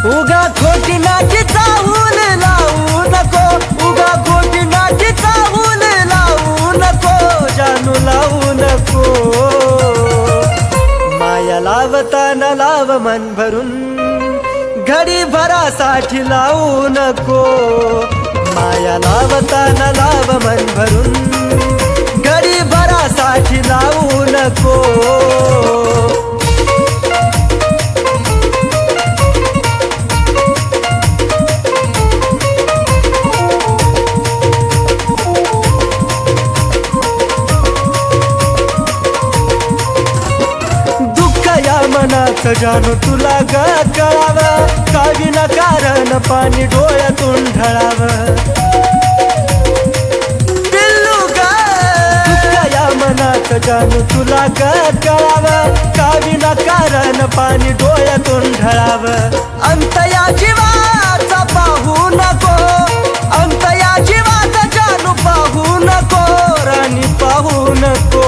उगा खोटी नाची चाहून लावू नको, उगा खोटी नाची चाहून लावू नको, जानू लावू नको. माया लावताना लाव मन भरून, घडी भरासाठी लावू नको. माया लावताना लाव मन भरून, घडी भरासाठी लावू नको. मनात जानू तुला ग कळावं, का विनाकारण पाणी डोळ्यातून ढळावं. पिल्लू ग या मनात जानू तुला ग कळावं, का विनाकारण पाणी डोळ्यातून ढळावं. अंत या जीवाचा पाहू नको, अंत या जीवाचा जानू पाहू नको, राणी पाहू नको.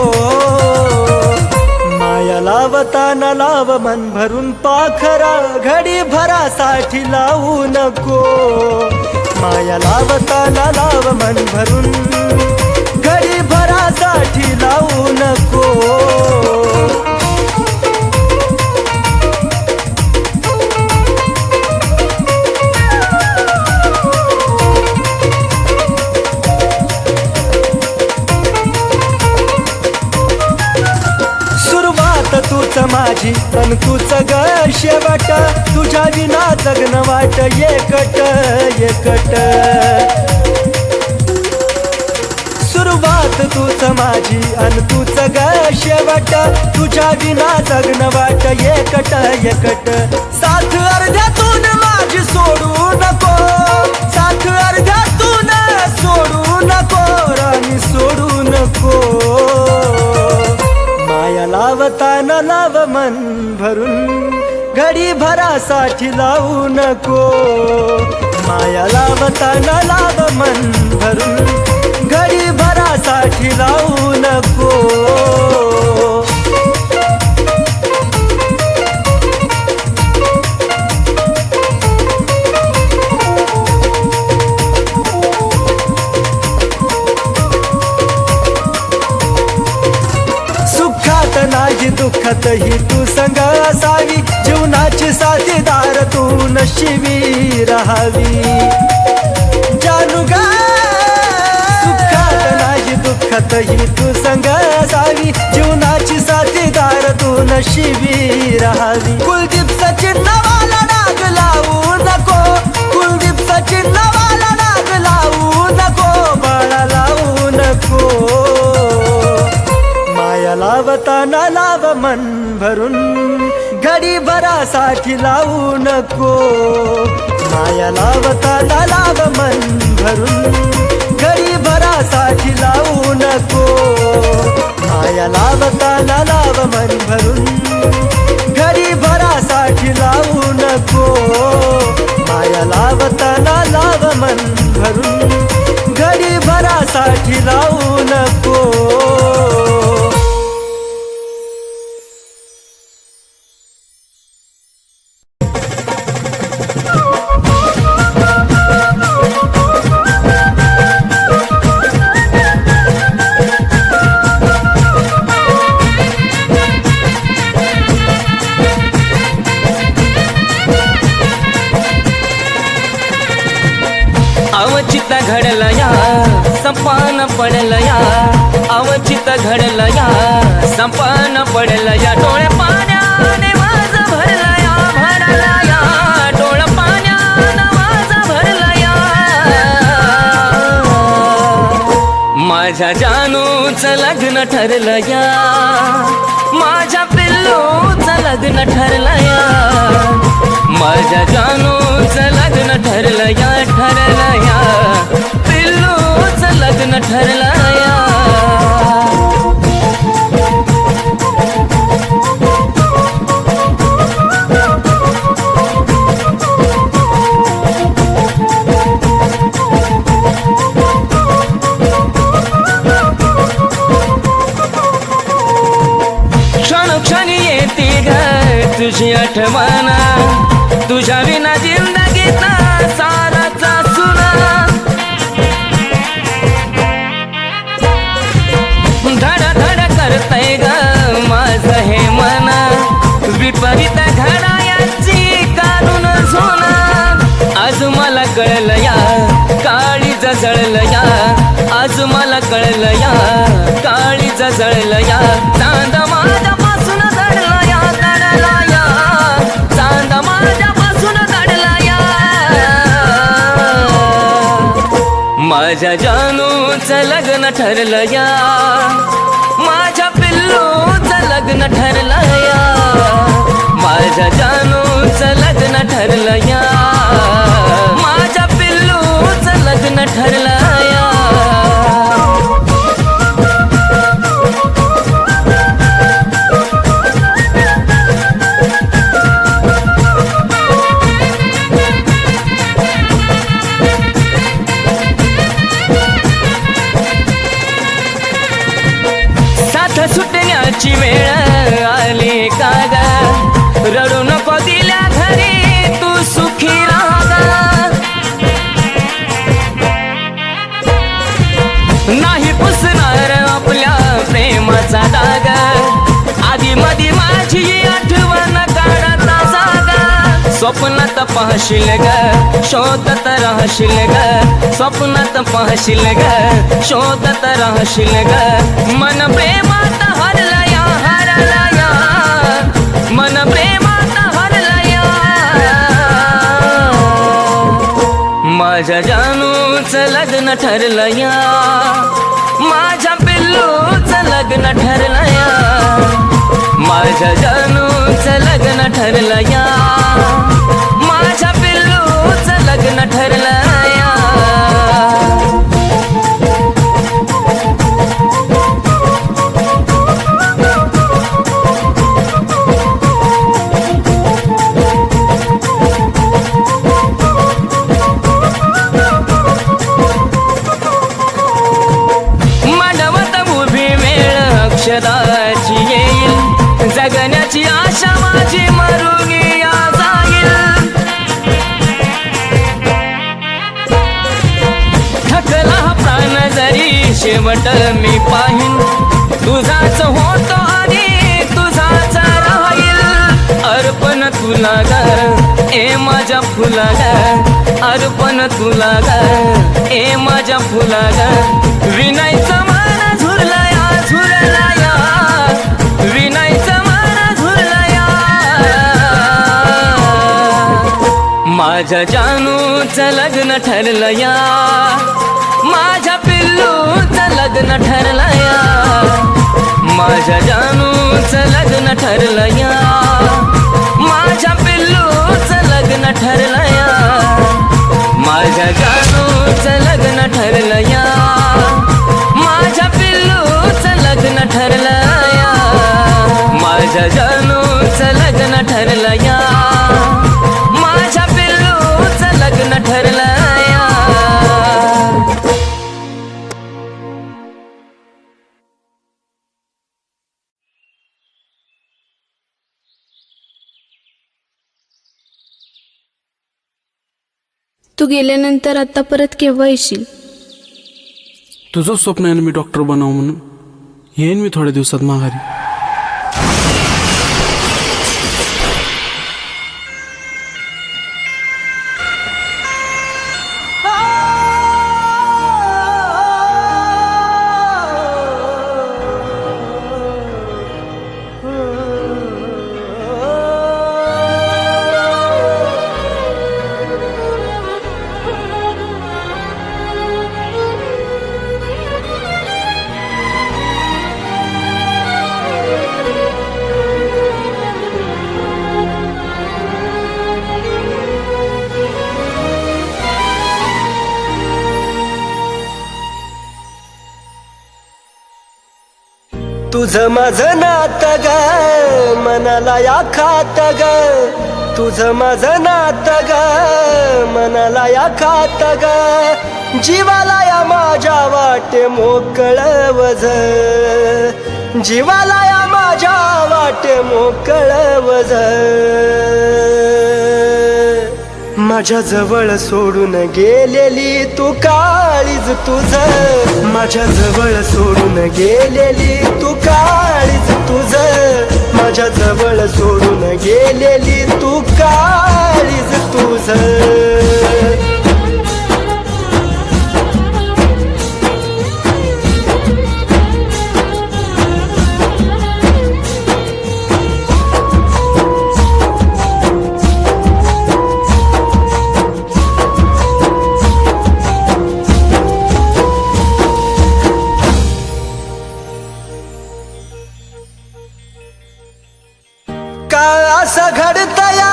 माया लावताना लाव मन भरून पाखरा, घडी भरासाठी लावू नको. माया लावताना लाव मन भरून, घडी भरासाठी लावू नको. तूच माझी पण तूच ग शेवट, तुझ्या विना जगणं वाट एकट एकट. सुरुवात तूच माझी अन तूच ग शेवट, तुझ्या विना जगणं वाट एकट एकट. साथ अर्ध्यातून माझी सोडू नको, साथ अर्ध्यातून सोडू नको, राणी सोडू नको. माया लावताना लाव मन भरून, घडी भरासाठी लावू नको. माया लावताना लाव मन भरून, घडी भरासाठी लावू नको. नाही दुःखात ही तू संग असावी, जीवनाची साथीदार तू नशिबी राहावी. जानू ग सुखात नाही दुःखात ही तू संग असावी, जीवनाची साथीदार तू नशिबी राहावी. कुलदीप सचिन नवाला नाग लावू नको, कुलदीप सचिन नवाला नाग लावू नको, बाळा लावू नको. माया लावताना लाव मन भरून, घडी भरासाठी लावू नको. माया लावताना लाव मन भरून, घडी भरासाठी लावू नको. माया लावताना लाव मन भरून, घडी भरासाठी लावू नको. माया लावताना लाव मन भरून, घडी भरासाठी लावू नको. अवचित घडलं या संपान पडलं या, अवचित घडलं या संपान पडलं या. डोळे पाण्याने माझं भरलं या, भरलं या, डोळे पाण्याने माझं भरलं या. माझ्या जानूचं लग्न ठरलं या, माझ्या पिल्लूचं लग्न ठरलं या. माझ्या जानूचं लग्न ठरलं या, ठरलं या, पिल्लूचं लग्न ठरलं या. क्षण क्षणी येते ग तुझी आठवण, तुझ्या विना जिंदगीत साराचा सुना धड धड करतय ग माझं हे मन विपरीत घडायाची काढून झोना आज मला कळलं या काळीज जळलं या आज मला कळलं या काळीज जळलं या चांद माझ्यापासून दडला या दडला या चांद माझ्यापासून दडला या माझ्या जानूचं लग्न ठरलं या माझ्या पिल्लूचं लग्न ठरलं या माझ्या जानूचं लग्न ठरलं या माझ्या पिल्लूचं लग्न ठरलं या साथ सुटण्याची वेळ आली का ग रडू नको दिल्या घरी तू सुखी राहा नाही पुसणार आपल्या प्रेमाचा डाग आधी मधी माझी आठवण काढता जागा स्वप्नात पाहशील ग शोधत राहशील ग स्वप्नात पाहशील ग शोधत राहशील ग मन प्रेमात हरला या मन प्रेमात हरला या माझ्या जानूचं लग्न ठरलं या माझ्या पिल्लूचं लग्न ठरलं या माझ्या जानूचं लग्न ठरलं या माझ्या पिल्लूचं लग्न ठरलं या अक्षराची येईल जगण्याची आशा माझी मरून या जाईल थकला प्राण जरी शेवट मी पाहिन तुझाच होतो आणि तुझाच राहील अर्पण तुला ग ए माझ्या फुला ग अर्पण तुला ग ए माझ्या फुला ग विनायचं मन झुरला झुरला या विनायचं मन झुरला या माझ्या जानूचं लग्न ठरलं या माझ्या पिल्लूचं लग्न ठरलं या माझ्या जानूचं लग्न ठरलं या माझ्या पिल्लूचं लग्न ठरलं या माझ्या जानूचं लग्न ठरलं या माझ्या पिल्लूचं लग्न ठरलं या माझ्या जानूचं लग्न ठरलं या माझ्या पिल्लूचं लग्न ठरलं या तू गेल्यानंतर आता परत केव्हा येशील? तुझं स्वप्न आहे ना मी डॉक्टर बनावं म्हणून. येईन मी थोड्या दिवसात माघारी. तुझं माझं नातं ग मनाला या खात ग तुझं माझं नातं ग मनाला या खात ग जीवाला या माझ्या वाटे मोकळवज जीवाला या माझ्या वाटे मोकळवज माझ्या जवळ सोडून गेलेली तू काळीज तुझ, माझ्या जवळ सोडून गेलेली तू काळीज तुझ, माझ्या जवळ सोडून गेलेली तू काळीज तुझ. असं घडतया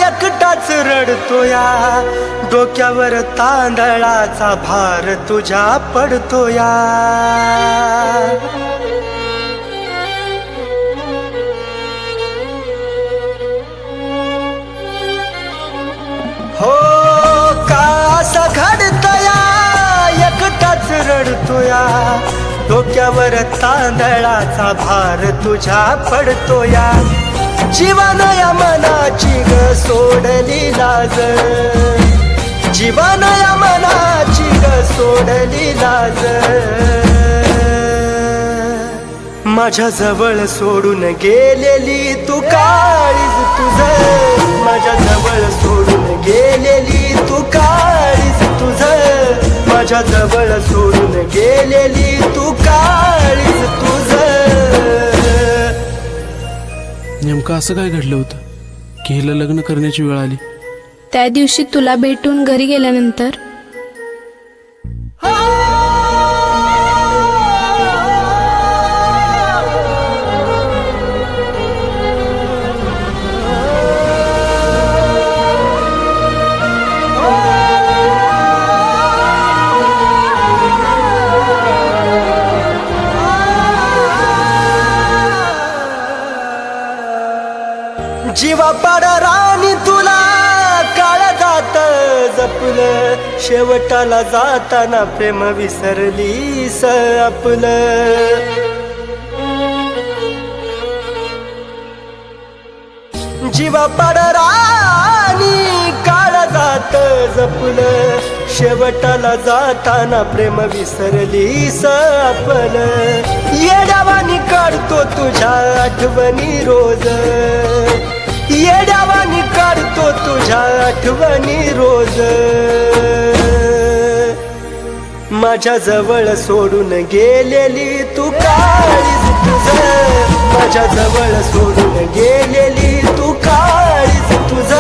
एकटाच रडतोया, डोक्यावर तांदळाचा भार तुझ्या पडतोया. हो का असं घडतया एकटाच रडतोया, डोक्यावर तांदळाचा भार तुझ्या पडतोया. जीवानया मनाची ग सोडली लाज, जीवानया मनाची ग सोडली लाज. माझ्या जवळ सोडून गेलेली तू काळीज तुझ, माझ्या जवळ सोडून गेलेली तू काळीज तुझ, माझ्या जवळ सोडून गेलेली तू काळीज तुझ. नेमकं असं काय घडलं होतं की हिला लग्न करण्याची वेळ आली? त्या दिवशी तुला भेटून घरी गेल्यानंतर जीवा पाड राणी तुला काळ जात जपलं, शेवटाला जाताना प्रेम विसरलीस आपलं. जीवा पाड राणी काळ जात जपलं, शेवटाला जाताना प्रेम विसरलीस आपलं. येड्यावानी काढतो तुझ्या आठवणी रोज, येड्यावानी काढतो तुझ्या आठवणी रोज. माझ्या जवळ सोडून गेलेली तू काळीज तुझ, माझ्या जवळ सोडून गेलेली तू काळीज तुझ,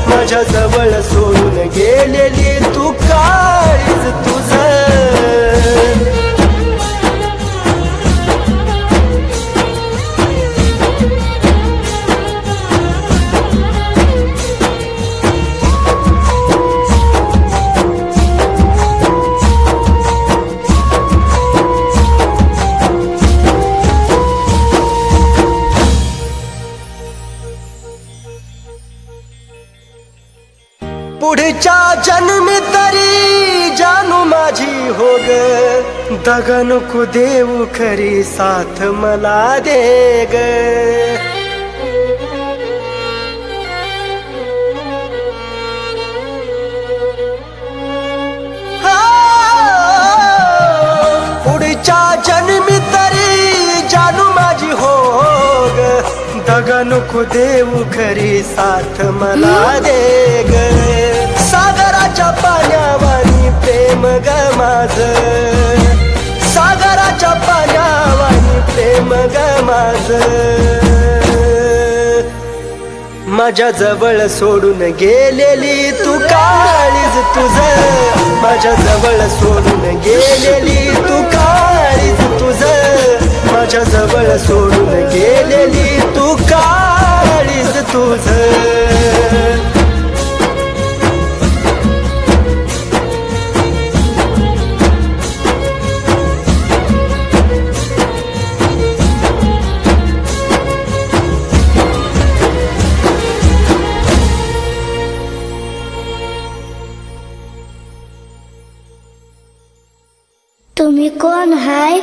माझ्या जवळ सोडून गेलेली तू काळीज तुझ. पुढच्या जन्मी तरी जानू माझी हो ग, दगा नको देऊ खरी साथ मला दे ग. पुढच्या जन्मी तरी जानू माझी हो ग, दगा नको देऊ खरी साथ मला दे ग. सागराच्या पाण्यावानी प्रेम ग माझ, सागराच्या पाण्यावानी प्रेम ग माझ. माझ्या जवळ सोडून गेलेली तू काळीज तुझ, माझ्या जवळ सोडून गेलेली तू काळीज तुझ, माझ्या जवळ सोडून गेलेली तू काळीज तुझ. तुम्ही कोण हाय?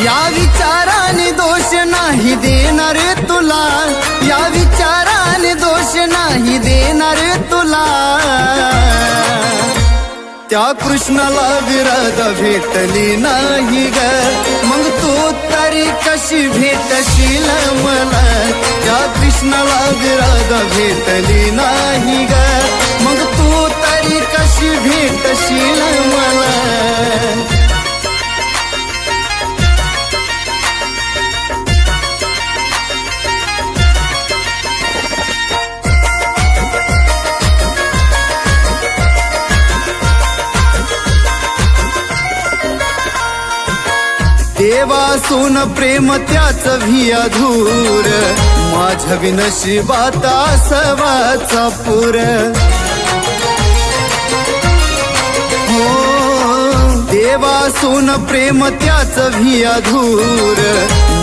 या विचाराने दोष नाही देणार तुला, या विचाराने दोष नाही देणार तुला. त्या कृष्णाला विरध भेटली नाही ग, मग तू तरी कशी भेटशील मला. त्या कृष्णाला विरध भेटली नाही ग, मग तू तरी कशी भेटशील मला. देवासून प्रेम त्याच भी अधूर, माझ्या विनशिबात असावाचा पूर. हो देवासून प्रेम त्याच भी अधूर,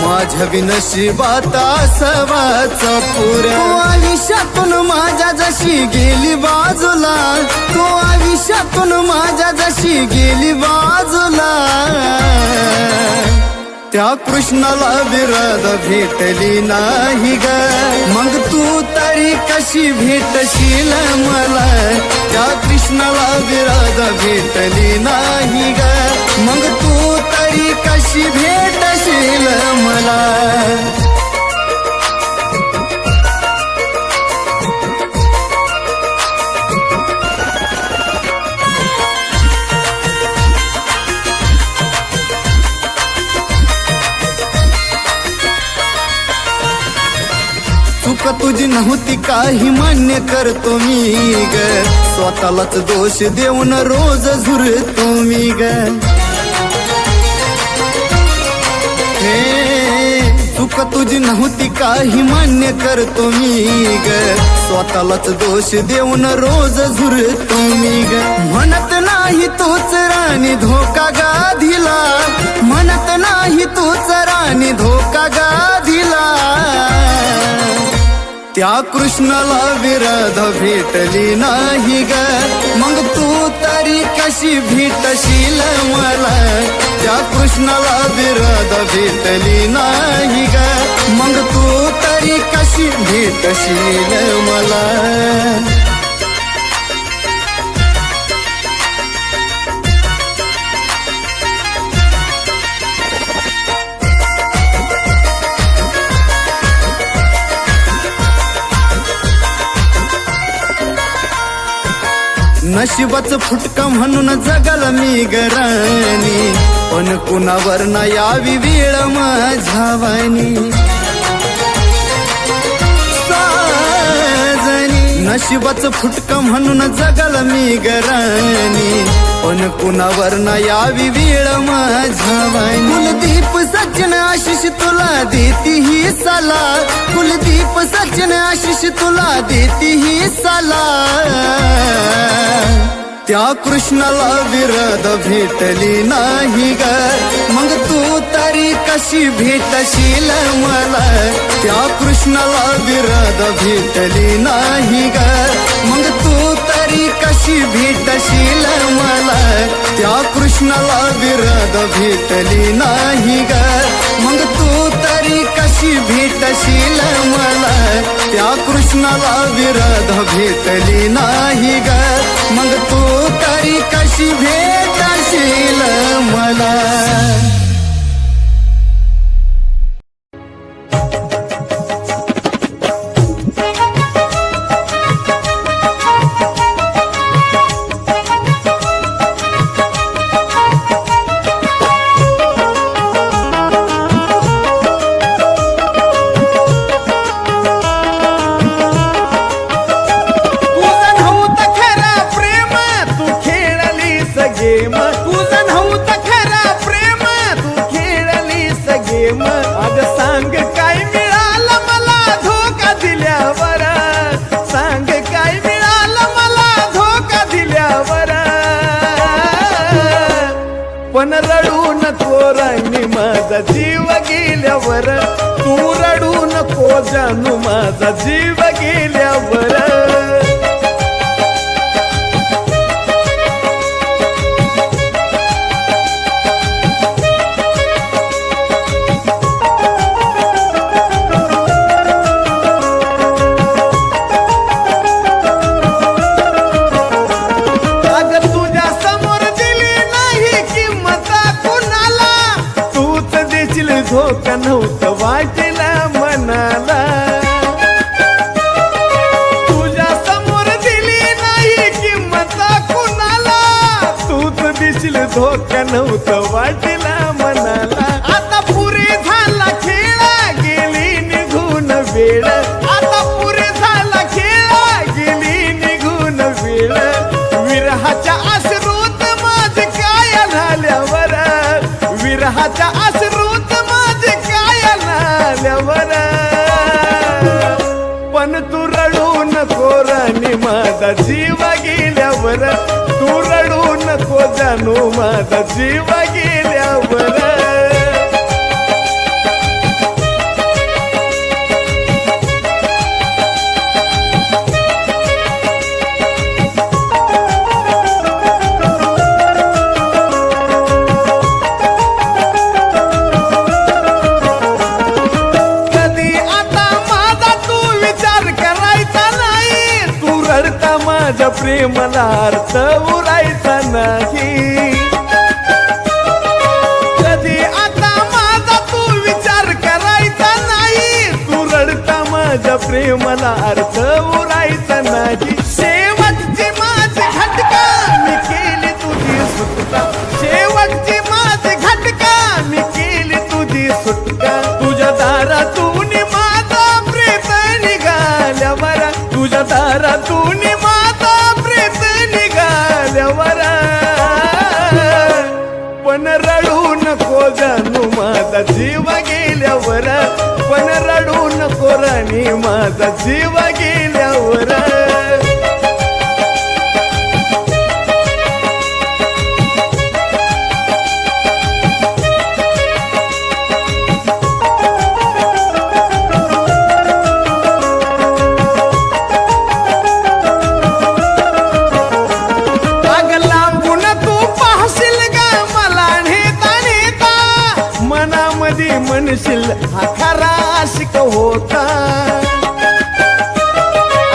माझ्या विनशिबात असावाचा पूर. तो आयुष्यातून माझ्या जशी गेली बाजूला, तो आयुष्यातून माझ्या जशी गेली बाजूला. त्या कृष्णाला विरध भेटली नाही ग, मग तू तरी कशी भेटशील मला. त्या कृष्णाला विरध भेटली नाही ग, मग तू तरी कशी भेटशील मला. चूक तुझी नव्हती काही मान्य करतो मी ग, स्वतःलाच दोष देऊन रोज झुरतो मी ग. चूक तुझी नव्हती काही मान्य करतो मी ग, स्वतःलाच दोष देऊन रोज झुरतो मी ग. म्हणत नाही तूच राणी धोका गाधीला, म्हणत नाही तूच राणी धोका गाधीला. त्या कृष्णाला विरध भेटली नाही ग, मग तू तरी कशी भेटशील मला. त्या कृष्णाला विरध भेटली नाही ग, मग तू तरी कशी भेटशील मला. नशिबाचं फुटका म्हणून जगल मी गराणी, पण कुणावर न यावी वेळ माझ्या वाणी. नशिबाचं फुटका म्हणून जगल मी गराणी, पण कुणावर न यावी वेळ माझ्या वाणी. कुलदीप सचिन आशिष तुला देती ही सला, कुलदीप सचिन आशिष तुला देती ही सला. त्या कृष्णाला विरध भेटली नाही ग, मग तू तरी कशी भेटशील मला. त्या कृष्णाला विरध भेटली नाही ग, मग तू तरी कशी भेटशील मला. त्या कृष्णाला विरध भेटली नाही ग, मग तू तरी कशी भेटशील मला. त्या कृष्णाला विरध भेटली नाही ग, मग तू तरी कशी भेटशील मला. गेम तुझं नव्हतं खरा प्रेम तू खेळलीस गेम आज सांग काय मिळालं मला धोका दिल्यावर सांग काय मिळालं मला धोका दिल्यावर पण रडू नको राणी माझा जीव गेल्यावर तू रडू नको जानू माझा जीव गेल्यावर धोका नव्हतं वाटेला मनाला तुझ्या समोर दिली नाही किंमत कुणाला तूच दिशील धोका नव्हतं वाटेला मनाला आता पुरे झाला खेळा गेली निघून वेळ आता पुरे झाला खेळा गेली निघून वेळ विरहाच्या आश्रूत माझ काय झाल्यावर विरहाच्या आश्रूत पण तू रडू नको राणी माझा जीव गेल्यावर तू रडू नको जानू माझा जीव गेल्यावर माझ्या प्रेमाला अर्थ उरायचा नाही कधी आता माझा तू विचार करायचा नाही तू रडता माझ्या प्रेमाला अर्थ उरायचा नाही शेवटची माझी घटका मी केली तुझी सुटका शेवटची माझी घटका मी केली तुझी सुटका तुझ्या दारातून माझा प्रेत निघाल्यावर तुझ्या दारातून पण रडू नको जानू माझा जीव गेल्यावर पण रडू नको राणी माझा जीव गेल्यावर म्हणशील हा खरा आशिक होता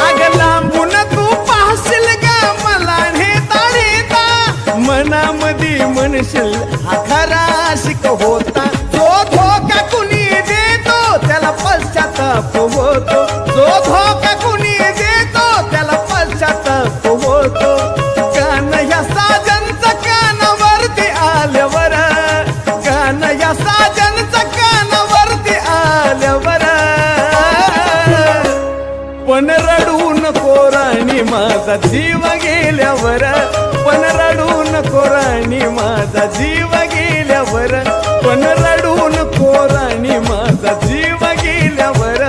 अग लांबून तू पाहशील ग मला नेता नेता मनामध्ये म्हणशील हा खरा आशिक होता जो धोका कुणी देतो त्याला पश्चाताप होतो जो धोका कुणी देतो त्याला पश्चाताप होतो गाणं या साजनचं कानावरती आल्यावर गाणं या साजनचं पण रडू नको राणी माझा जीव गेल्यावर पण रडू नको राणी माझा जीव गेल्यावर पण रडू नको राणी माझा जीव गेल्यावर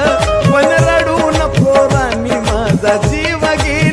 पण रडू नको राणी माझा जीव गेल्यावर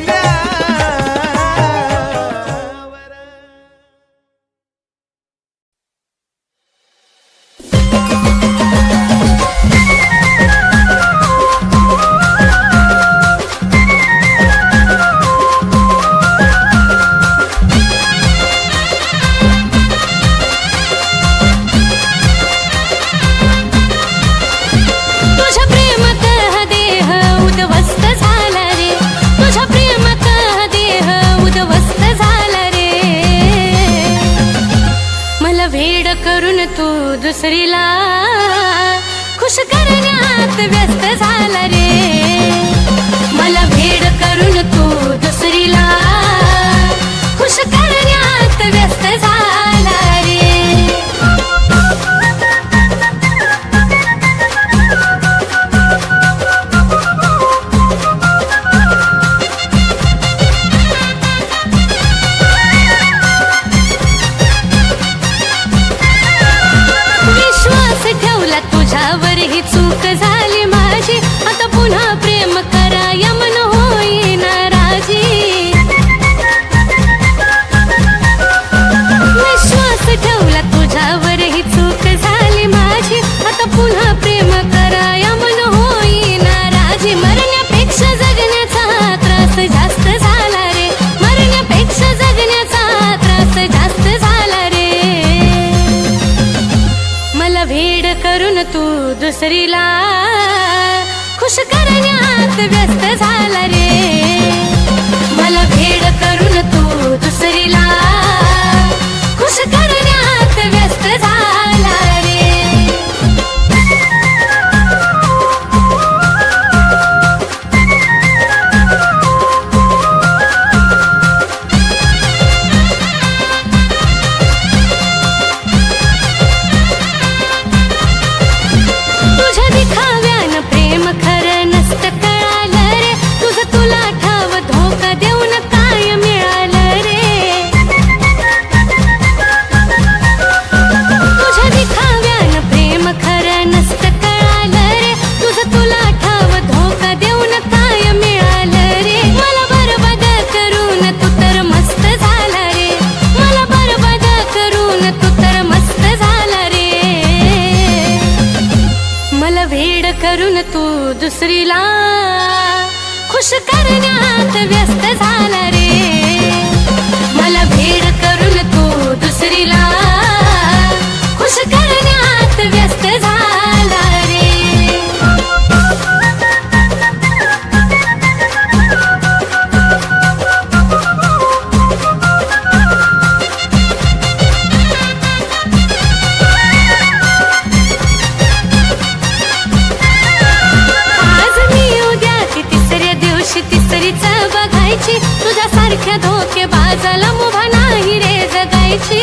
दुसरीला खुश करण्यात व्यस्त झाला रे मला भेड करून तू दुसरीला खुश करण्यात व्यस्त झाला रे ही चूक झाली माझी, आता पुन्हा प्रेम करा यमन होईना राजी. विश्वास ठेवला तुझ्यावर ही चूक झाली माझी, आता पुन्हा प्रेम करा यमन होईना राजी. मरण्यापेक्षा जगण्याचा त्रास जास्त झाला रे, मरण्यापेक्षा जगण्याचा त्रास जास्त झाला रे. मला वेड करून तू दुसरीला खुश करण्यात व्यस्त झाला रे. मला वेड करून तू दुसरीला खुश करण्यात व्यस्त झाला रे. तुझ्या दिखाव्यानं प्रेम खरं नसतं कळालं रे, तुझं तुला ठाव धोका देऊन काय मिळालं रे. तुझ्या दिखाव्यानं प्रेम खरं नसतं कळालं रे, तुझं तुला ठाव धोका देऊन काय मिळालं रे. मला बरबाद करून तू तर मस्त झाला रे, मला बरबाद करून तू तर मस्त झाला रे. मला वेड करून तू दुसरीला खुश करण्यात व्यस्त झाला रे. मला वेड करून तू दुसरीला खुश करण्यात व्यस्त झाला रे. आज मी उद्या ती तिसऱ्या दिवशी तिसरीच बघायची, तुझ्यासारख्या धोकेबाजाला मुभा नाही रे जगायची.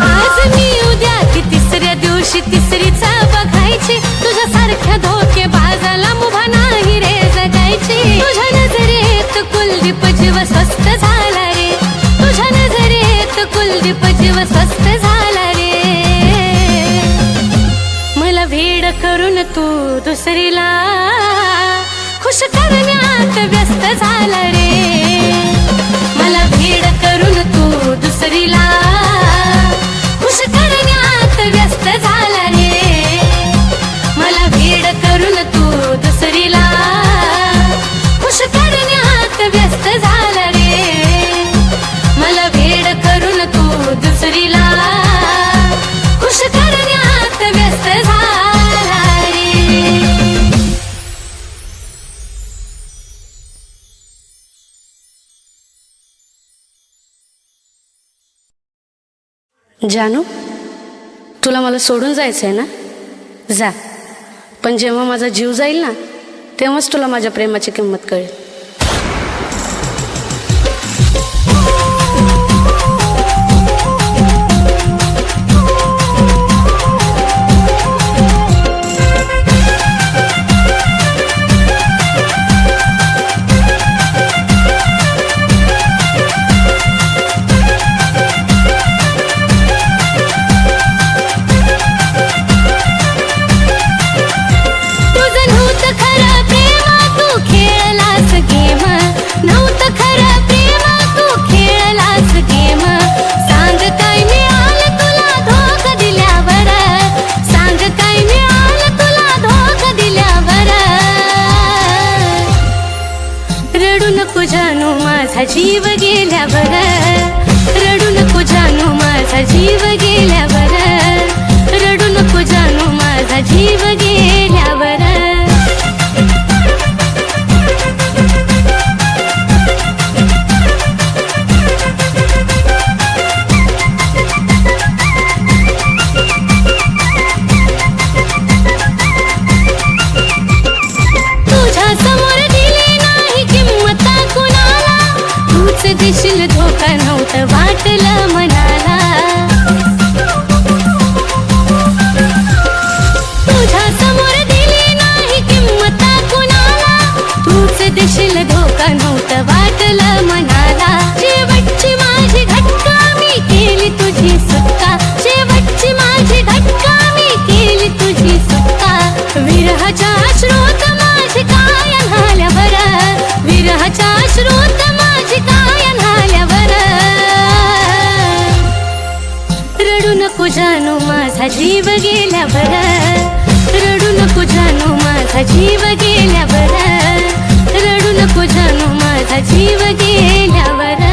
आज मी उद्या ती तिसऱ्या दिवशी तिसरीच बघायची, तुझ्यासारख्या धोकेबाजाला मुभा नाही रे जगायची. तुझ्या नजरेत कुलदीप जीव स्वस्त झाला रे, तुझ्या नजरेत कुलदीप जीव स्वस्त झाला रे. मला वेड करून तू दुसरीला खुश करण्यात व्यस्त झाला रे. मला वेड करून तू दुसरीला खुश करण्यात व्यस्त झाला रे. मला वेड करून तू दुसरीला खुश करण्यात व्यस्त झाला रे. मला वेड करून तू दुसरीला खुश करण्यात व्यस्त झाला रे. जानू, तुला मला सोडून जायचं आहे ना? जा, पण जेव्हा माझा जीव जाईल ना तेव्हाच तुला माझ्या प्रेमाची किंमत कळेल. तुझं नव्हतं खरं प्रेम, तू खेळलास गेम. नव्हतं खरं प्रेम, तू खेळलास गेम. सांग काय मिळालं तुला धोका दिल्यावर, सांग काय मिळालं तुला धोका दिल्यावर. रडू नको जानू माझा जीव गेल्यावर, रडू नको जानू माझा जीव गेल्यावर, रडू नको जानू माझा जीव गेल्यावर. तुझ्या समोर दिली नाही किंमत कुणाला, तूच देशील धोका नव्हतं वाटलं मनाला. तुझ्या समोर दिली नाही किंमत कुणाला, तूच देशील धोका नव्हतं वाटलं मनाला. शेवटची माझी घटका मी केली तुझी सुटका, शेवटची माझी जानू माझा जीव गेल्यावर, रडू नको जानू माझा जीव गेल्यावर, रडू नको जानू माझा जीव गेल्यावर.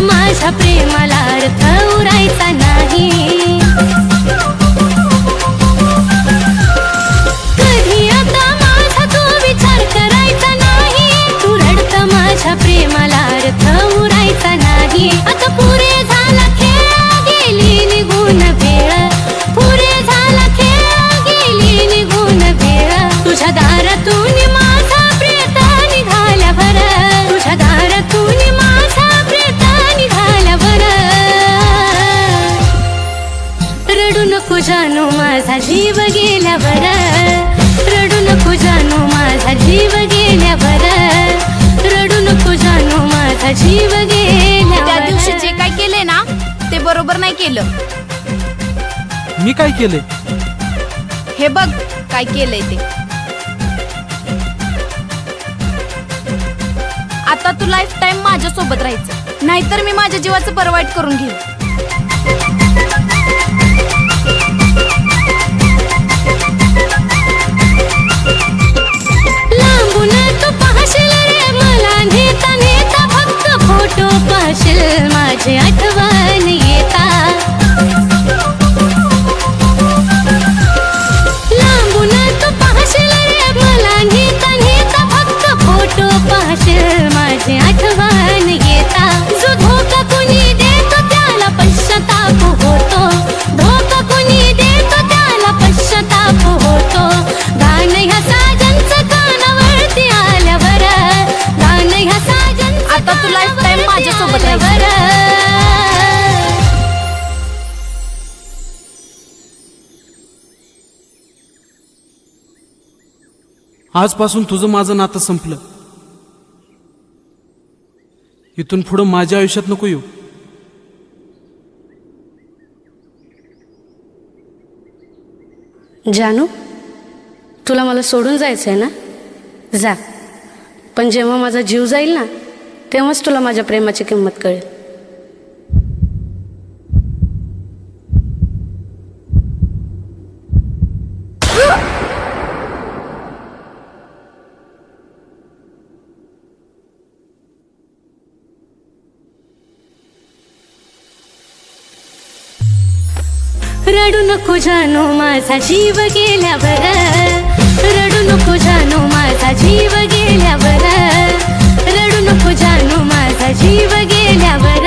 माझ्या प्रेमाला अर्थ उरायचा नाही. कधी आता माझा तू विचार करायचा नाही. तू रडत माझ्या प्रेमाला अर्थ उरायचा नाही. आता पुरे झाला खेळ गेली निघून वेळ, पुरे झाला खेळ गेली निघून वेळ. तुझ्या दारातून माझा प्रेत निघाल्यावर, तुझ्या दारातून माझा प्रेत रडू नको जानू माझा जीव गेल्यावर, रडू नको जानू माझा जीव गेल्यावर, रडू नको जानू माझा जीव गेल्यावर. त्या दिवशी जे काय केले ना ते बरोबर नाही केलं. मी काय केले? हे बघ काय केलंय ते. आता तू लाईफ टाइम माझ्या सोबत राहायचं, नाहीतर मी माझ्या जीवाचं परवाईट करून घेईन. लांबून तू पाहशील रे मला नेता नेता, फक्त फोटो पाहशील माझी आठवण येता. लांबून तू पाहशील रे मला नेता नेता, फक्त फोटो पाहशील माझी आठवण येता. जो धोका कुणी देतो त्याला पश्चाताप होतो, धोका कुणी देतो त्याला पश्चाताप होतो. गाणं ह्या साजनचं कानावरती आल्यावर, गाणं ह्या साजनचं आता तू लाईफ टाइम माझ्या सोबत राहायचं. आजपासून तुझं माझं नातं संपलं. इथून पुढं माझ्या आयुष्यात नको येऊ. जानू, तुला मला सोडून जायचं आहे ना? जा. पण जेव्हा माझा जीव जाईल ना तेव्हाच तुला माझ्या प्रेमाची किंमत कळेल. रडू नको जानू माझा जीव गेल्यावर, रडू नको जानू माझा जीव गेल्यावर, रडू नको जानू माझा जीव गेल्यावर.